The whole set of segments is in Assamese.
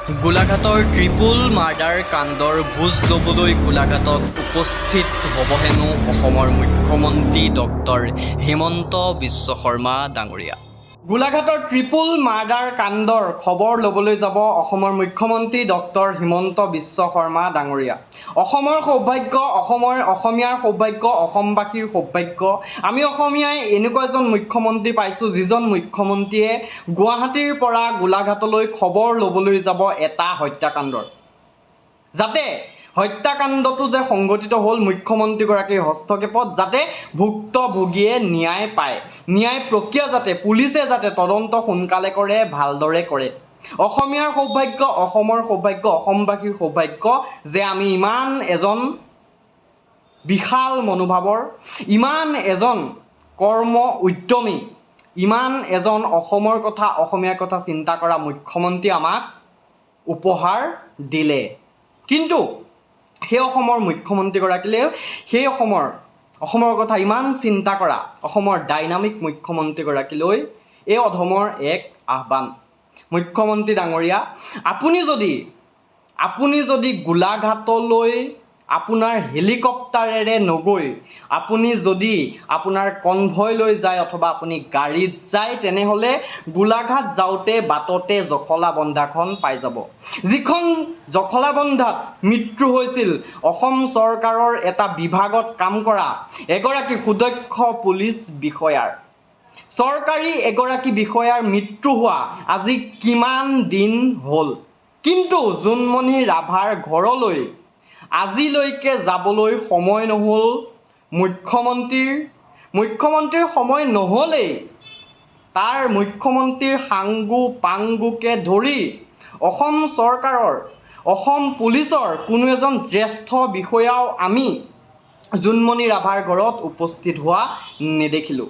গোলাঘাটৰ ট্ৰিপুল মাৰ্ডাৰ কাণ্ডৰ বুজ ল'বলৈ গোলাঘাটত উপস্থিত হ'ব হেনো অসমৰ মুখ্যমন্ত্ৰী ডক্টৰ হিমন্ত বিশ্ব শৰ্মা ডাঙৰীয়া। গোলাঘাটৰ ট্ৰিপুল মাৰ্ডাৰ কাণ্ডৰ খবৰ ল'বলৈ যাব অসমৰ মুখ্যমন্ত্ৰী ডক্টৰ হিমন্ত বিশ্ব শৰ্মা ডাঙৰীয়া। অসমৰ সৌভাগ্য, অসমীয়াৰ সৌভাগ্য, অসমবাসীৰ সৌভাগ্য। আমি অসমীয়াই এনেকুৱা এজন মুখ্যমন্ত্ৰী পাইছোঁ যিজন মুখ্যমন্ত্ৰীয়ে গুৱাহাটীৰ পৰা গোলাঘাটলৈ খবৰ ল'বলৈ যাব এটা হত্যাকাণ্ডৰ। যাতে হত্যাকাণ্ডটো যে সংঘটিত হ'ল মুখ্যমন্ত্ৰীগৰাকীৰ হস্তক্ষেপত, যাতে ভুক্তভোগীয়ে ন্যায় পায়, ন্যায় প্ৰক্ৰিয়া যাতে পুলিচে যাতে তদন্ত সোনকালে কৰে, ভালদৰে কৰে। অসমীয়াৰ সৌভাগ্য, অসমৰ সৌভাগ্য, অসমবাসীৰ সৌভাগ্য যে আমি ইমান এজন বিশাল মনোভাৱৰ, ইমান এজন কৰ্ম উদ্যমী, ইমান এজন অসমৰ কথা, অসমীয়াৰ কথা চিন্তা কৰা মুখ্যমন্ত্ৰী আমাক উপহাৰ দিলে। কিন্তু সেই অসমৰ মুখ্যমন্ত্ৰীগৰাকীলৈ, সেই অসমৰ কথা ইমান চিন্তা কৰা অসমৰ ডাইনামিক মুখ্যমন্ত্ৰীগৰাকীলৈ এই অধমৰ এক আহ্বান। মুখ্যমন্ত্ৰী ডাঙৰীয়া, আপুনি যদি গোলাঘাটলৈ আপোনাৰ হেলিকপ্টাৰেৰে নগৈ আপুনি যদি আপোনাৰ কনভয় লৈ যায় অথবা আপুনি গাড়ীত যায়, তেনেহ'লে গোলাঘাট যাওঁতে বাটতে জখলাবন্ধাখন পাই যাব। যিখন জখলাবন্ধাত মৃত্যু হৈছিল অসম চৰকাৰৰ এটা বিভাগত কাম কৰা এগৰাকী সুদক্ষ পুলিচ বিষয়াৰ। চৰকাৰী এগৰাকী বিষয়াৰ মৃত্যু হোৱা আজি কিমান দিন হ'ল, কিন্তু জোনমণি ৰাভাৰ ঘৰলৈ আজিলৈকে যাবলৈ সময় নহ'ল মুখ্যমন্ত্ৰীৰ সময় নহ'লেই তাৰ মুখ্যমন্ত্ৰীৰ সাংগু পাংগুকে ধৰি অসম চৰকাৰৰ, অসম পুলিচৰ কোনো এজন জ্যেষ্ঠ বিষয়াও আমি জোনমণি ৰাভাৰ ঘৰত উপস্থিত হোৱা নেদেখিলোঁ।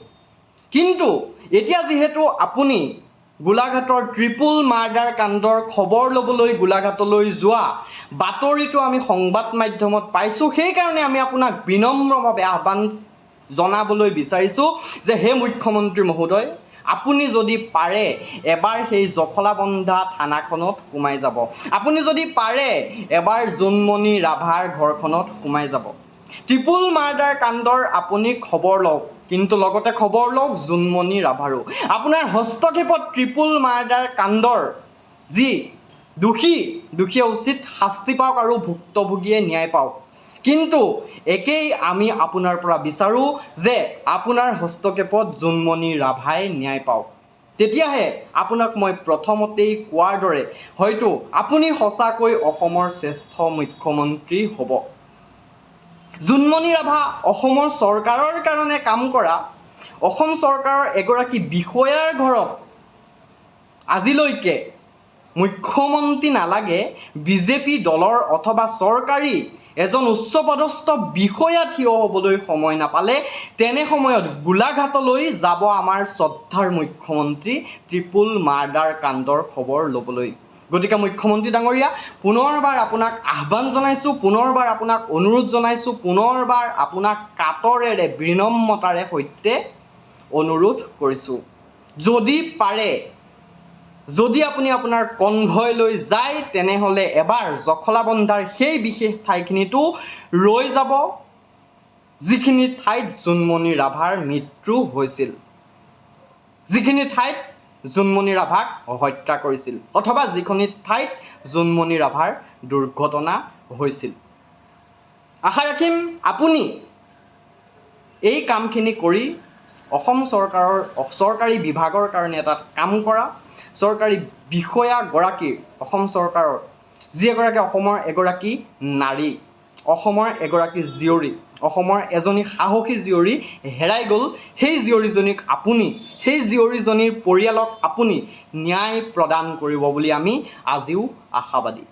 কিন্তু এতিয়া যিহেতু আপুনি গোলাঘাটৰ ট্ৰিপুল মাৰ্ডাৰ কাণ্ডৰ খবৰ ল'বলৈ গোলাঘাটলৈ যোৱা বাতৰিটো আমি সংবাদ মাধ্যমত পাইছোঁ, সেইকাৰণে আমি আপোনাক বিনম্ৰভাৱে আহ্বান জনাবলৈ বিচাৰিছোঁ যে হে মুখ্যমন্ত্ৰী মহোদয়, আপুনি যদি পাৰে এবাৰ সেই জখলাবন্ধা থানাখনত সোমাই যাব। আপুনি যদি পাৰে এবাৰ জোনমণি ৰাভাৰ ঘৰখনত সোমাই যাব। ট্ৰিপুল মাৰ্ডাৰ কাণ্ডৰ আপুনি খবৰ লওক, কিন্তু লগতে খবৰ লওক জোনমণি ৰাভাৰো। আপোনাৰ হস্তক্ষেপত ট্ৰিপুল মাৰ্ডাৰ কাণ্ডৰ যি দোষীয়ে উচিত শাস্তি পাওক আৰু ভুক্তভোগীয়ে ন্যায় পাওক। কিন্তু একেই আমি আপোনাৰ পৰা বিচাৰোঁ যে আপোনাৰ হস্তক্ষেপত জোনমণি ৰাভাই ন্যায় পাওক। তেতিয়াহে আপোনাক মই প্ৰথমতেই কোৱাৰ দৰে হয়তো আপুনি সঁচাকৈ অসমৰ শ্ৰেষ্ঠ মুখ্যমন্ত্ৰী হ'ব। জোনমণি ৰাভা অসমৰ চৰকাৰৰ কাৰণে কাম কৰা অসম চৰকাৰৰ এগৰাকী বিষয়াৰ ঘৰত আজিলৈকে মুখ্যমন্ত্ৰী নালাগে, বিজেপি দলৰ অথবা চৰকাৰী এজন উচ্চপদস্থ বিষয়া থিয় হ'বলৈ সময় নাপালে, তেনে সময়ত গোলাঘাটলৈ যাব আমাৰ শ্ৰদ্ধাৰ মুখ্যমন্ত্ৰী ট্ৰিপুল মাৰ্ডাৰ কাণ্ডৰ খবৰ ল'বলৈ। গতিকে মুখ্যমন্ত্ৰী ডাঙৰীয়া, পুনৰবাৰ আপোনাক আহ্বান জনাইছোঁ, পুনৰবাৰ আপোনাক অনুৰোধ জনাইছোঁ, পুনৰবাৰ আপোনাক কাতৰেৰে বিনম্ৰতাৰে সৈতে অনুৰোধ কৰিছোঁ, যদি পাৰে, যদি আপুনি আপোনাৰ কনভয় লৈ যায়, তেনেহ'লে এবাৰ জখলাবন্ধাৰ সেই বিশেষ ঠাইখিনিতো ৰৈ যাব যিখিনি ঠাইত জোনমণি ৰাভাৰ মৃত্যু হৈছিল, যিখিনি ঠাইত জোনমণি ৰাভাক হত্যা কৰিছিল, অথবা যিখিনি ঠাইত জোনমণি ৰাভাৰ দুৰ্ঘটনা হৈছিল। আশা ৰাখিম আপুনি এই কামখিনি কৰি অসম চৰকাৰৰ চৰকাৰী বিভাগৰ কাৰণে এটা কাম কৰা চৰকাৰী বিষয়াগৰাকীৰ, অসম চৰকাৰৰ যি এগৰাকী অসমৰ এগৰাকী নাৰী, অসমৰ এগৰাকী জীয়ৰী, অসমৰ এজনী সাহসী জীয়ৰী হেৰাই গ'ল, সেই জীয়ৰীজনীক আপুনি, সেই জীয়ৰীজনীৰ পৰিয়ালক আপুনি ন্যায় প্ৰদান কৰিব বুলি আমি আজিও আশাবাদী।